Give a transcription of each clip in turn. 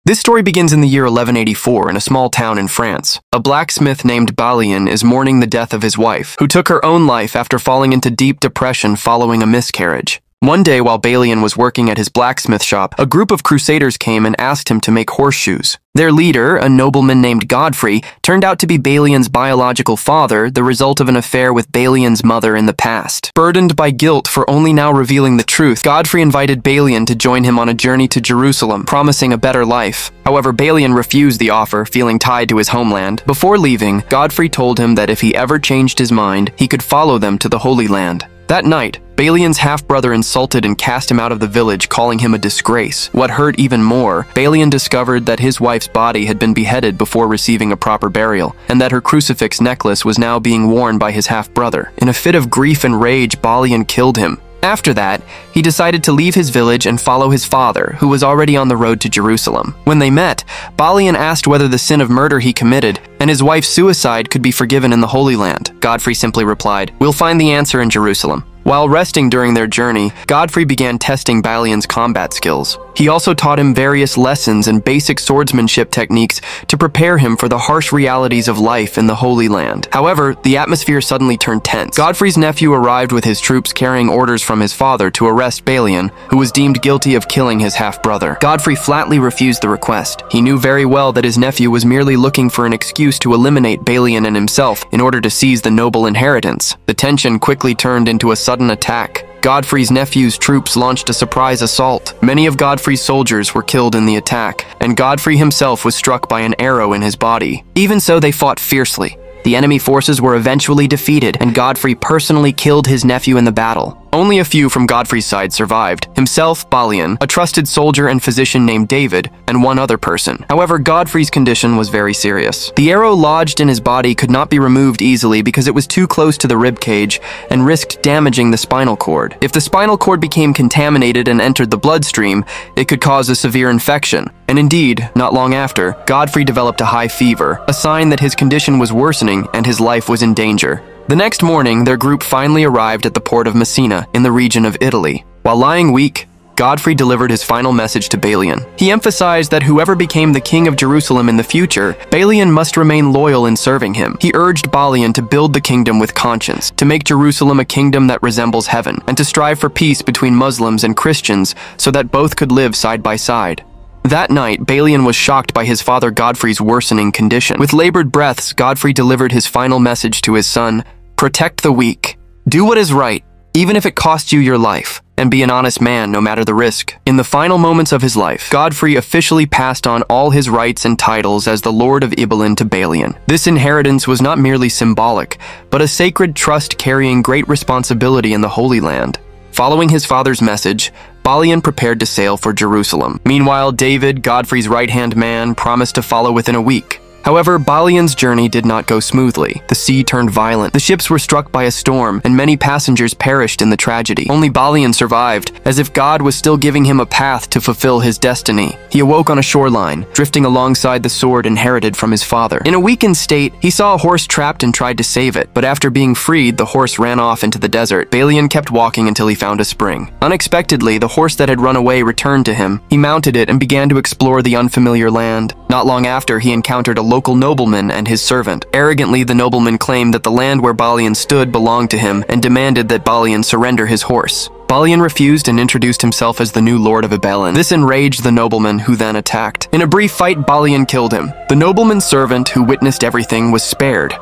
This story begins in the year 1184 in a small town in France. A blacksmith named Balian is mourning the death of his wife, who took her own life after falling into deep depression following a miscarriage. One day, while Balian was working at his blacksmith shop, a group of Crusaders came and asked him to make horseshoes. Their leader, a nobleman named Godfrey, turned out to be Balian's biological father, the result of an affair with Balian's mother in the past. Burdened by guilt for only now revealing the truth, Godfrey invited Balian to join him on a journey to Jerusalem, promising a better life. However, Balian refused the offer, feeling tied to his homeland. Before leaving, Godfrey told him that if he ever changed his mind, he could follow them to the Holy Land. That night, Balian's half-brother insulted and cast him out of the village, calling him a disgrace. What hurt even more, Balian discovered that his wife's body had been beheaded before receiving a proper burial, and that her crucifix necklace was now being worn by his half-brother. In a fit of grief and rage, Balian killed him. After that, he decided to leave his village and follow his father, who was already on the road to Jerusalem. When they met, Balian asked whether the sin of murder he committed and his wife's suicide could be forgiven in the Holy Land. Godfrey simply replied, "We'll find the answer in Jerusalem." While resting during their journey, Godfrey began testing Balian's combat skills. He also taught him various lessons and basic swordsmanship techniques to prepare him for the harsh realities of life in the Holy Land. However, the atmosphere suddenly turned tense. Godfrey's nephew arrived with his troops carrying orders from his father to arrest Balian, who was deemed guilty of killing his half-brother. Godfrey flatly refused the request. He knew very well that his nephew was merely looking for an excuse to eliminate Balian and himself in order to seize the noble inheritance. The tension quickly turned into a sudden attack. Godfrey's nephew's troops launched a surprise assault. Many of Godfrey's soldiers were killed in the attack, and Godfrey himself was struck by an arrow in his body. Even so, they fought fiercely. The enemy forces were eventually defeated, and Godfrey personally killed his nephew in the battle. Only a few from Godfrey's side survived: himself, Balian, a trusted soldier and physician named David, and one other person. However, Godfrey's condition was very serious. The arrow lodged in his body could not be removed easily because it was too close to the rib cage and risked damaging the spinal cord. If the spinal cord became contaminated and entered the bloodstream, it could cause a severe infection. And indeed, not long after, Godfrey developed a high fever, a sign that his condition was worsening and his life was in danger. The next morning, their group finally arrived at the port of Messina, in the region of Italy. While lying weak, Godfrey delivered his final message to Balian. He emphasized that whoever became the king of Jerusalem in the future, Balian must remain loyal in serving him. He urged Balian to build the kingdom with conscience, to make Jerusalem a kingdom that resembles heaven, and to strive for peace between Muslims and Christians so that both could live side by side. That night, Balian was shocked by his father Godfrey's worsening condition. With labored breaths, Godfrey delivered his final message to his son: "Protect the weak. Do what is right, even if it costs you your life, and be an honest man no matter the risk." In the final moments of his life, Godfrey officially passed on all his rights and titles as the Lord of Balian to Balian. This inheritance was not merely symbolic, but a sacred trust carrying great responsibility in the Holy Land. Following his father's message, Balian prepared to sail for Jerusalem. Meanwhile, David, Godfrey's right-hand man, promised to follow within a week. However, Balian's journey did not go smoothly. The sea turned violent. The ships were struck by a storm, and many passengers perished in the tragedy. Only Balian survived, as if God was still giving him a path to fulfill his destiny. He awoke on a shoreline, drifting alongside the sword inherited from his father. In a weakened state, he saw a horse trapped and tried to save it, but after being freed, the horse ran off into the desert. Balian kept walking until he found a spring. Unexpectedly, the horse that had run away returned to him. He mounted it and began to explore the unfamiliar land. Not long after, he encountered a local nobleman and his servant. Arrogantly, the nobleman claimed that the land where Balian stood belonged to him and demanded that Balian surrender his horse. Balian refused and introduced himself as the new lord of Balian. This enraged the nobleman, who then attacked. In a brief fight, Balian killed him. The nobleman's servant, who witnessed everything, was spared.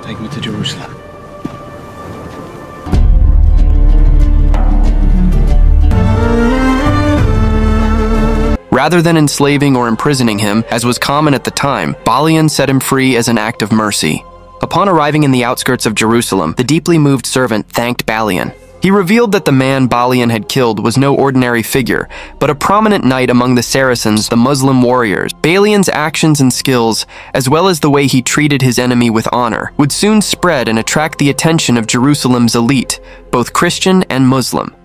Take me to Jerusalem. Rather than enslaving or imprisoning him, as was common at the time, Balian set him free as an act of mercy. Upon arriving in the outskirts of Jerusalem, the deeply moved servant thanked Balian. He revealed that the man Balian had killed was no ordinary figure, but a prominent knight among the Saracens, the Muslim warriors. Balian's actions and skills, as well as the way he treated his enemy with honor, would soon spread and attract the attention of Jerusalem's elite, both Christian and Muslim.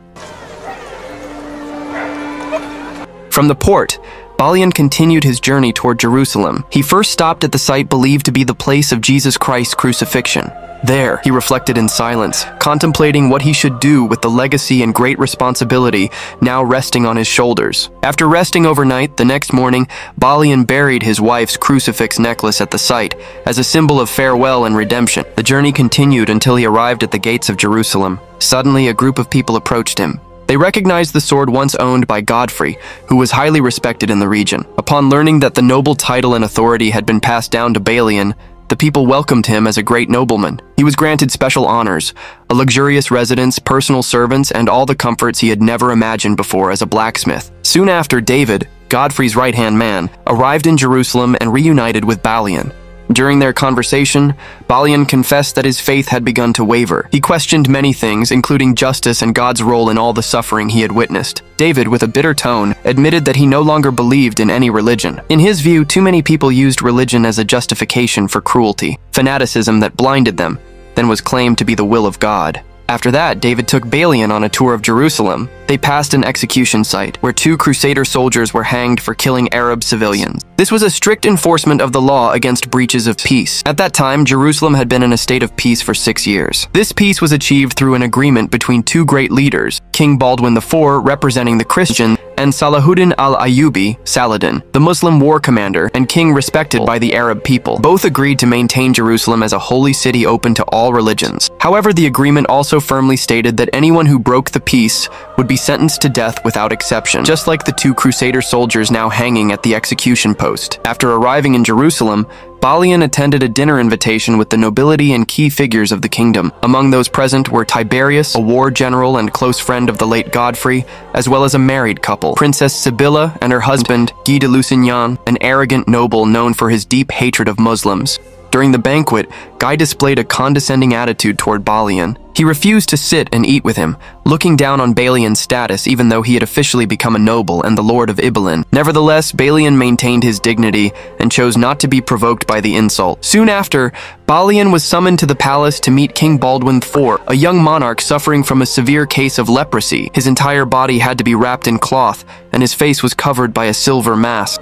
From the port, Balian continued his journey toward Jerusalem. He first stopped at the site believed to be the place of Jesus Christ's crucifixion. There, he reflected in silence, contemplating what he should do with the legacy and great responsibility now resting on his shoulders. After resting overnight, the next morning, Balian buried his wife's crucifix necklace at the site as a symbol of farewell and redemption. The journey continued until he arrived at the gates of Jerusalem. Suddenly, a group of people approached him. They recognized the sword once owned by Godfrey, who was highly respected in the region. Upon learning that the noble title and authority had been passed down to Balian, the people welcomed him as a great nobleman. He was granted special honors, a luxurious residence, personal servants, and all the comforts he had never imagined before as a blacksmith. Soon after, David, Godfrey's right-hand man, arrived in Jerusalem and reunited with Balian. During their conversation, Balian confessed that his faith had begun to waver. He questioned many things, including justice and God's role in all the suffering he had witnessed. David, with a bitter tone, admitted that he no longer believed in any religion. In his view, too many people used religion as a justification for cruelty, fanaticism that blinded them, then was claimed to be the will of God. After that, David took Balian on a tour of Jerusalem. They passed an execution site, where 2 Crusader soldiers were hanged for killing Arab civilians. This was a strict enforcement of the law against breaches of peace. At that time, Jerusalem had been in a state of peace for 6 years. This peace was achieved through an agreement between 2 great leaders, King Baldwin IV, representing the Christian, and Salahuddin al-Ayyubi, Saladin, the Muslim war commander and king respected by the Arab people. Both agreed to maintain Jerusalem as a holy city open to all religions. However, the agreement also firmly stated that anyone who broke the peace would be sentenced to death without exception, just like the 2 Crusader soldiers now hanging at the execution post. After arriving in Jerusalem, Balian attended a dinner invitation with the nobility and key figures of the kingdom. Among those present were Tiberius, a war general and close friend of the late Godfrey, as well as a married couple, Princess Sibylla and her husband, Guy de Lusignan, an arrogant noble known for his deep hatred of Muslims. During the banquet, Guy displayed a condescending attitude toward Balian. He refused to sit and eat with him, looking down on Balian's status even though he had officially become a noble and the lord of Ibelin. Nevertheless, Balian maintained his dignity and chose not to be provoked by the insult. Soon after, Balian was summoned to the palace to meet King Baldwin IV, a young monarch suffering from a severe case of leprosy. His entire body had to be wrapped in cloth, and his face was covered by a silver mask.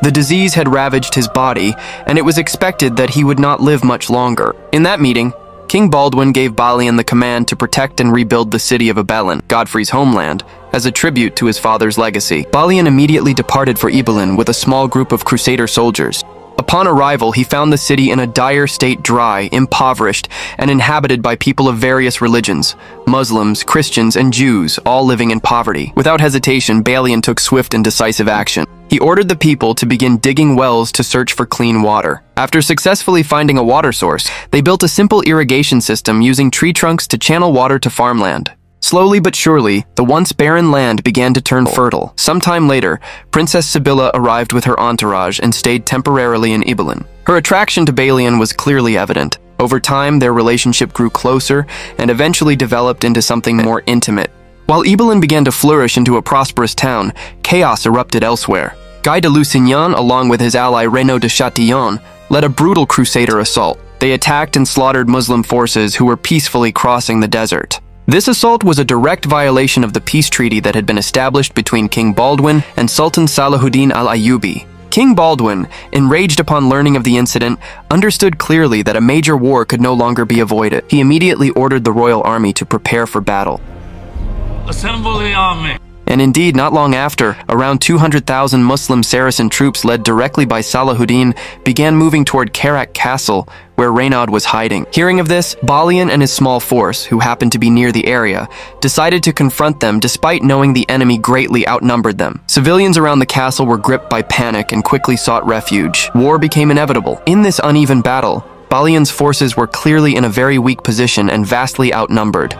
The disease had ravaged his body, and it was expected that he would not live much longer. In that meeting, King Baldwin gave Balian the command to protect and rebuild the city of Ibelin, Godfrey's homeland, as a tribute to his father's legacy. Balian immediately departed for Ibelin with a small group of Crusader soldiers. Upon arrival, he found the city in a dire state, dry, impoverished, and inhabited by people of various religions, Muslims, Christians, and Jews, all living in poverty. Without hesitation, Balian took swift and decisive action. He ordered the people to begin digging wells to search for clean water. After successfully finding a water source, they built a simple irrigation system using tree trunks to channel water to farmland. Slowly but surely, the once barren land began to turn fertile. Sometime later, Princess Sibylla arrived with her entourage and stayed temporarily in Ibelin. Her attraction to Balian was clearly evident. Over time, their relationship grew closer and eventually developed into something more intimate. While Ibelin began to flourish into a prosperous town, chaos erupted elsewhere. Guy de Lusignan, along with his ally Renaud de Chatillon, led a brutal Crusader assault. They attacked and slaughtered Muslim forces who were peacefully crossing the desert. This assault was a direct violation of the peace treaty that had been established between King Baldwin and Sultan Salahuddin al-Ayyubi. King Baldwin, enraged upon learning of the incident, understood clearly that a major war could no longer be avoided. He immediately ordered the royal army to prepare for battle. Assemble the army. And indeed, not long after, around 200,000 Muslim Saracen troops led directly by Salahuddin began moving toward Karak Castle, where Renaud was hiding. Hearing of this, Balian and his small force, who happened to be near the area, decided to confront them despite knowing the enemy greatly outnumbered them. Civilians around the castle were gripped by panic and quickly sought refuge. War became inevitable. In this uneven battle, Balian's forces were clearly in a very weak position and vastly outnumbered.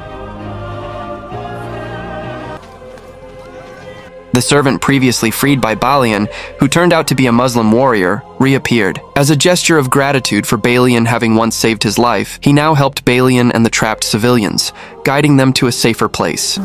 The servant previously freed by Balian, who turned out to be a Muslim warrior, reappeared. As a gesture of gratitude for Balian having once saved his life, he now helped Balian and the trapped civilians, guiding them to a safer place.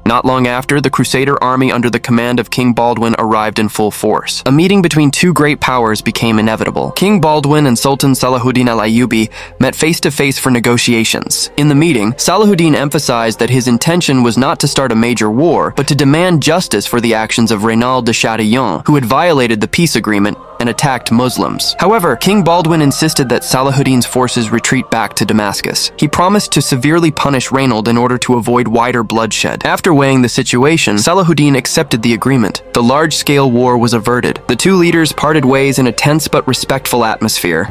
Not long after, the Crusader army under the command of King Baldwin arrived in full force. A meeting between two great powers became inevitable. King Baldwin and Sultan Salahuddin al-Ayyubi met face-to-face for negotiations. In the meeting, Salahuddin emphasized that his intention was not to start a major war, but to demand justice for the actions of Reynald de Chatillon, who had violated the peace agreement and attacked Muslims. However, King Baldwin insisted that Salahuddin's forces retreat back to Damascus. He promised to severely punish Reynald in order to avoid wider bloodshed. After weighing the situation, Salahuddin accepted the agreement. The large-scale war was averted. The two leaders parted ways in a tense but respectful atmosphere.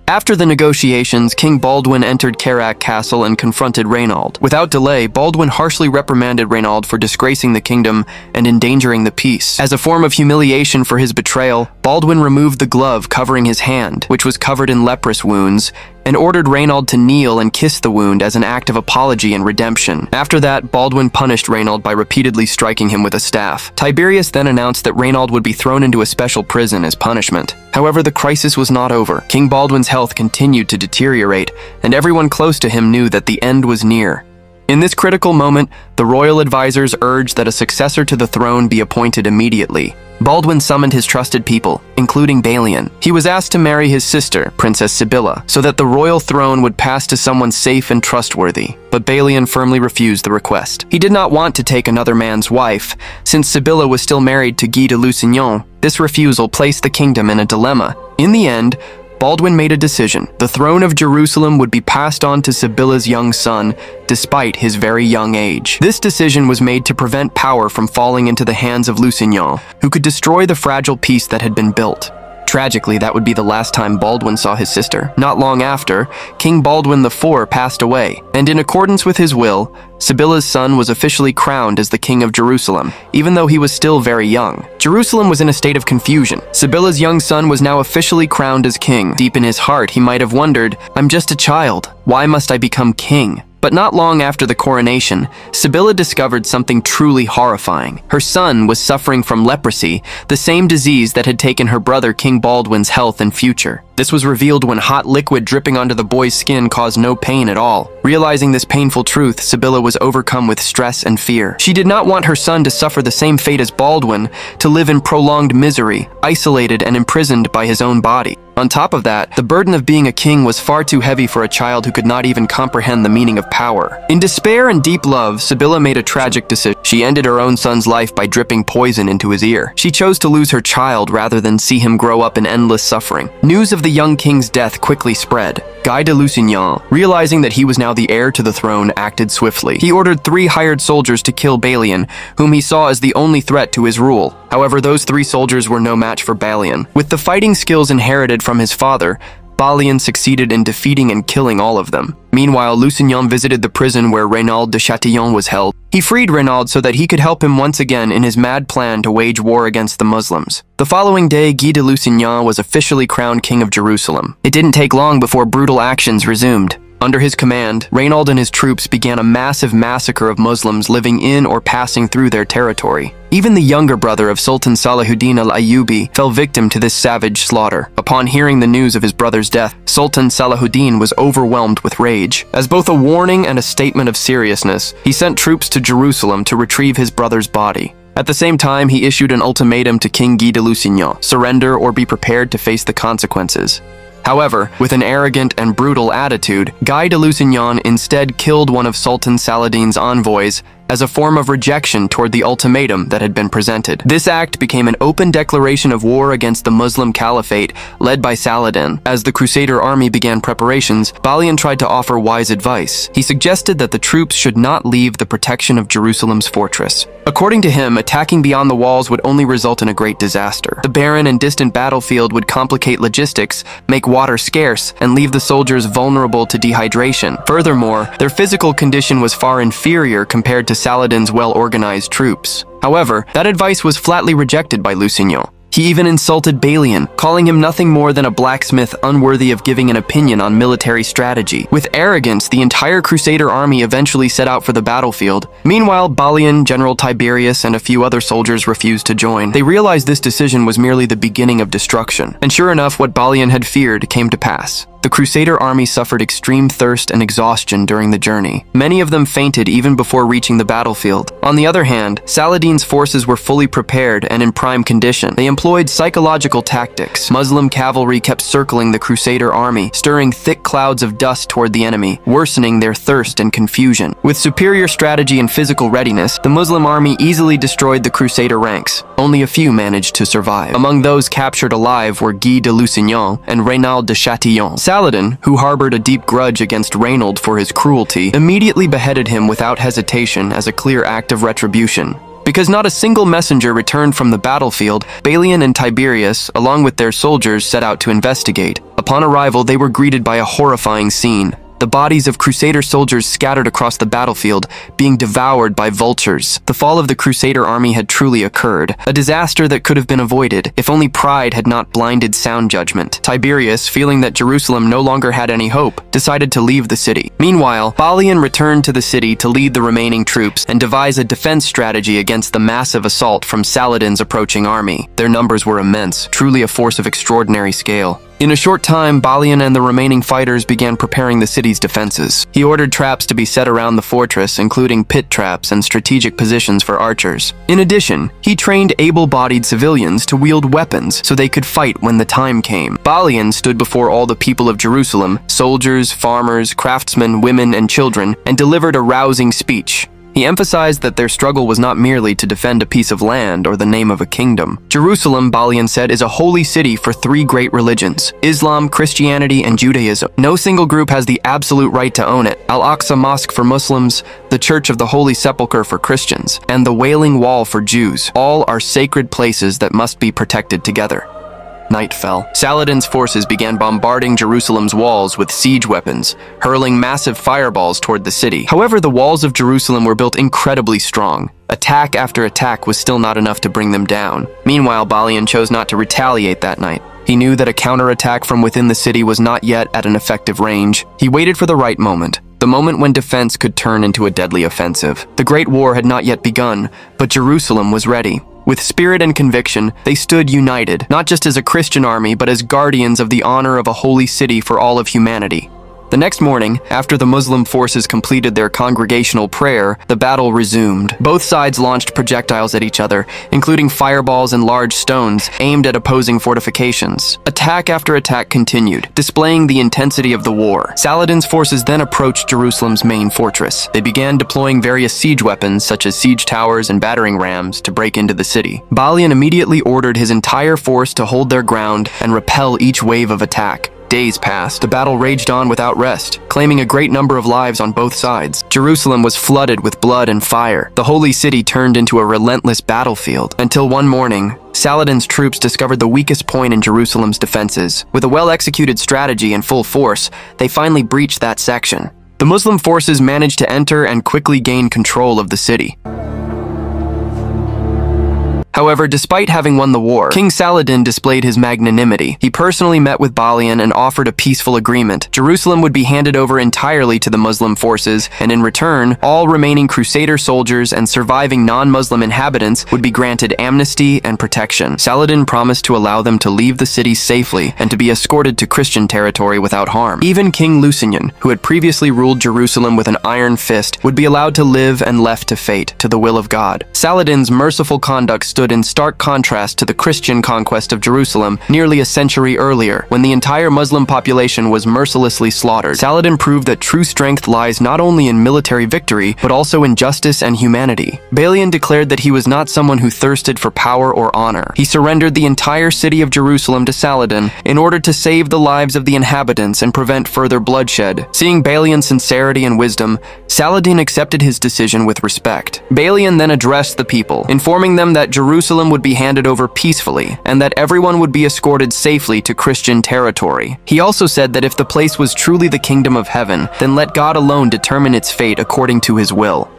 After the negotiations, King Baldwin entered Kerak Castle and confronted Reynald. Without delay, Baldwin harshly reprimanded Reynald for disgracing the kingdom and endangering the peace. As a form of humiliation for his betrayal, Baldwin removed the glove covering his hand, which was covered in leprous wounds, and ordered Reynald to kneel and kiss the wound as an act of apology and redemption. After that, Baldwin punished Reynald by repeatedly striking him with a staff. Tiberius then announced that Reynald would be thrown into a special prison as punishment. However, the crisis was not over. King Baldwin's health continued to deteriorate, and everyone close to him knew that the end was near. In this critical moment, the royal advisors urged that a successor to the throne be appointed immediately. Baldwin summoned his trusted people, including Balian. He was asked to marry his sister, Princess Sibylla, so that the royal throne would pass to someone safe and trustworthy. But Balian firmly refused the request. He did not want to take another man's wife. Since Sibylla was still married to Guy de Lusignan, this refusal placed the kingdom in a dilemma. In the end, Baldwin made a decision. The throne of Jerusalem would be passed on to Sibylla's young son, despite his very young age. This decision was made to prevent power from falling into the hands of Lusignan, who could destroy the fragile peace that had been built. Tragically, that would be the last time Baldwin saw his sister. Not long after, King Baldwin IV passed away, and in accordance with his will, Sibylla's son was officially crowned as the King of Jerusalem, even though he was still very young. Jerusalem was in a state of confusion. Sibylla's young son was now officially crowned as king. Deep in his heart, he might have wondered, "I'm just a child. Why must I become king?" But not long after the coronation, Sibylla discovered something truly horrifying. Her son was suffering from leprosy, the same disease that had taken her brother King Baldwin's health and future. This was revealed when hot liquid dripping onto the boy's skin caused no pain at all. Realizing this painful truth, Sibylla was overcome with stress and fear. She did not want her son to suffer the same fate as Baldwin, to live in prolonged misery, isolated and imprisoned by his own body. On top of that, the burden of being a king was far too heavy for a child who could not even comprehend the meaning of power. In despair and deep love, Sibylla made a tragic decision. She ended her own son's life by dripping poison into his ear. She chose to lose her child rather than see him grow up in endless suffering. News of the young king's death quickly spread. Guy de Lusignan, realizing that he was now the heir to the throne, acted swiftly. He ordered 3 hired soldiers to kill Balian, whom he saw as the only threat to his rule. However, those 3 soldiers were no match for Balian. With the fighting skills inherited from his father, Balian succeeded in defeating and killing all of them. Meanwhile, Lusignan visited the prison where Reynald de Chatillon was held. He freed Reynald so that he could help him once again in his mad plan to wage war against the Muslims. The following day, Guy de Lusignan was officially crowned King of Jerusalem. It didn't take long before brutal actions resumed. Under his command, Reynald and his troops began a massive massacre of Muslims living in or passing through their territory. Even the younger brother of Sultan Salahuddin al-Ayyubi fell victim to this savage slaughter. Upon hearing the news of his brother's death, Sultan Salahuddin was overwhelmed with rage. As both a warning and a statement of seriousness, he sent troops to Jerusalem to retrieve his brother's body. At the same time, he issued an ultimatum to King Guy de Lusignan: surrender or be prepared to face the consequences. However, with an arrogant and brutal attitude, Guy de Lusignan instead killed one of Sultan Saladin's envoys as a form of rejection toward the ultimatum that had been presented. This act became an open declaration of war against the Muslim Caliphate led by Saladin. As the Crusader army began preparations, Balian tried to offer wise advice. He suggested that the troops should not leave the protection of Jerusalem's fortress. According to him, attacking beyond the walls would only result in a great disaster. The barren and distant battlefield would complicate logistics, make water scarce, and leave the soldiers vulnerable to dehydration. Furthermore, their physical condition was far inferior compared to Saladin's well-organized troops. However, that advice was flatly rejected by Lusignan. He even insulted Balian, calling him nothing more than a blacksmith unworthy of giving an opinion on military strategy. With arrogance, the entire Crusader army eventually set out for the battlefield. Meanwhile, Balian, General Tiberius, and a few other soldiers refused to join. They realized this decision was merely the beginning of destruction. And sure enough, what Balian had feared came to pass. The The Crusader army suffered extreme thirst and exhaustion during the journey. Many of them fainted even before reaching the battlefield. On the other hand, Saladin's forces were fully prepared and in prime condition. They employed psychological tactics. Muslim cavalry kept circling the Crusader army, stirring thick clouds of dust toward the enemy, worsening their thirst and confusion. With superior strategy and physical readiness, the Muslim army easily destroyed the Crusader ranks. Only a few managed to survive. Among those captured alive were Guy de Lusignan and Reynald de Chatillon. Saladin, who harbored a deep grudge against Reynald for his cruelty, immediately beheaded him without hesitation as a clear act of retribution. Because not a single messenger returned from the battlefield, Balian and Tiberius, along with their soldiers, set out to investigate. Upon arrival, they were greeted by a horrifying scene. The bodies of Crusader soldiers scattered across the battlefield, being devoured by vultures. The fall of the Crusader army had truly occurred, a disaster that could have been avoided if only pride had not blinded sound judgment. Tiberius, feeling that Jerusalem no longer had any hope, decided to leave the city. Meanwhile, Balian returned to the city to lead the remaining troops and devise a defense strategy against the massive assault from Saladin's approaching army. Their numbers were immense, truly a force of extraordinary scale. In a short time, Balian and the remaining fighters began preparing the city's defenses. He ordered traps to be set around the fortress, including pit traps and strategic positions for archers. In addition, he trained able-bodied civilians to wield weapons so they could fight when the time came. Balian stood before all the people of Jerusalem, soldiers, farmers, craftsmen, women, and children, and delivered a rousing speech. He emphasized that their struggle was not merely to defend a piece of land or the name of a kingdom. Jerusalem, Balian said, is a holy city for three great religions: Islam, Christianity, and Judaism. No single group has the absolute right to own it. Al-Aqsa Mosque for Muslims, the Church of the Holy Sepulchre for Christians, and the Wailing Wall for Jews. All are sacred places that must be protected together. Night fell. Saladin's forces began bombarding Jerusalem's walls with siege weapons, hurling massive fireballs toward the city. However, the walls of Jerusalem were built incredibly strong. Attack after attack was still not enough to bring them down. Meanwhile, Balian chose not to retaliate that night. He knew that a counterattack from within the city was not yet at an effective range. He waited for the right moment. The moment when defense could turn into a deadly offensive. The Great War had not yet begun, but Jerusalem was ready. With spirit and conviction, they stood united, not just as a Christian army, but as guardians of the honor of a holy city for all of humanity. The next morning, after the Muslim forces completed their congregational prayer, the battle resumed. Both sides launched projectiles at each other, including fireballs and large stones aimed at opposing fortifications. Attack after attack continued, displaying the intensity of the war. Saladin's forces then approached Jerusalem's main fortress. They began deploying various siege weapons, such as siege towers and battering rams, to break into the city. Balian immediately ordered his entire force to hold their ground and repel each wave of attack. Days passed. The battle raged on without rest, claiming a great number of lives on both sides. Jerusalem was flooded with blood and fire. The holy city turned into a relentless battlefield, until one morning, Saladin's troops discovered the weakest point in Jerusalem's defenses. With a well-executed strategy and full force, they finally breached that section. The Muslim forces managed to enter and quickly gain control of the city. However, despite having won the war, King Saladin displayed his magnanimity. He personally met with Balian and offered a peaceful agreement. Jerusalem would be handed over entirely to the Muslim forces, and in return, all remaining Crusader soldiers and surviving non-Muslim inhabitants would be granted amnesty and protection. Saladin promised to allow them to leave the city safely and to be escorted to Christian territory without harm. Even King Lusignan, who had previously ruled Jerusalem with an iron fist, would be allowed to live and left to fate, to the will of God. Saladin's merciful conduct stood in stark contrast to the Christian conquest of Jerusalem nearly a century earlier, when the entire Muslim population was mercilessly slaughtered. Saladin proved that true strength lies not only in military victory, but also in justice and humanity. Balian declared that he was not someone who thirsted for power or honor. He surrendered the entire city of Jerusalem to Saladin in order to save the lives of the inhabitants and prevent further bloodshed. Seeing Balian's sincerity and wisdom, Saladin accepted his decision with respect. Balian then addressed the people, informing them that Jerusalem would be handed over peacefully, and that everyone would be escorted safely to Christian territory. He also said that if the place was truly the kingdom of heaven, then let God alone determine its fate according to his will.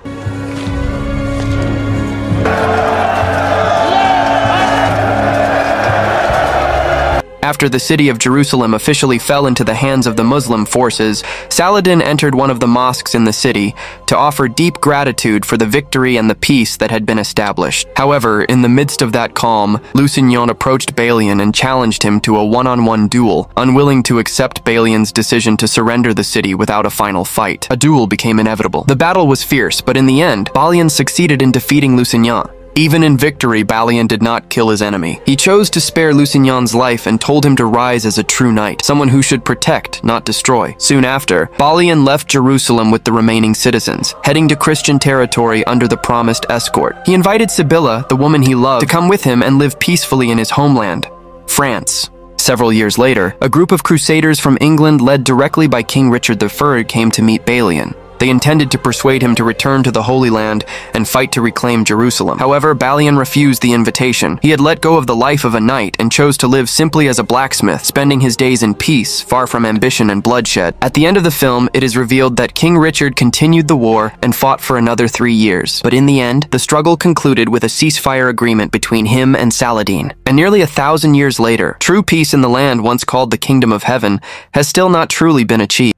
After the city of Jerusalem officially fell into the hands of the Muslim forces, Saladin entered one of the mosques in the city to offer deep gratitude for the victory and the peace that had been established. However, in the midst of that calm, Lusignan approached Balian and challenged him to a one-on-one duel, unwilling to accept Balian's decision to surrender the city without a final fight. A duel became inevitable. The battle was fierce, but in the end, Balian succeeded in defeating Lusignan. Even in victory, Balian did not kill his enemy. He chose to spare Lusignan's life and told him to rise as a true knight, someone who should protect, not destroy. Soon after, Balian left Jerusalem with the remaining citizens, heading to Christian territory under the promised escort. He invited Sibylla, the woman he loved, to come with him and live peacefully in his homeland, France. Several years later, a group of crusaders from England led directly by King Richard III came to meet Balian. They intended to persuade him to return to the Holy Land and fight to reclaim Jerusalem. However, Balian refused the invitation. He had let go of the life of a knight and chose to live simply as a blacksmith, spending his days in peace, far from ambition and bloodshed. At the end of the film, it is revealed that King Richard continued the war and fought for another 3 years. But in the end, the struggle concluded with a ceasefire agreement between him and Saladin. And nearly 1,000 years later, true peace in the land once called the Kingdom of Heaven has still not truly been achieved.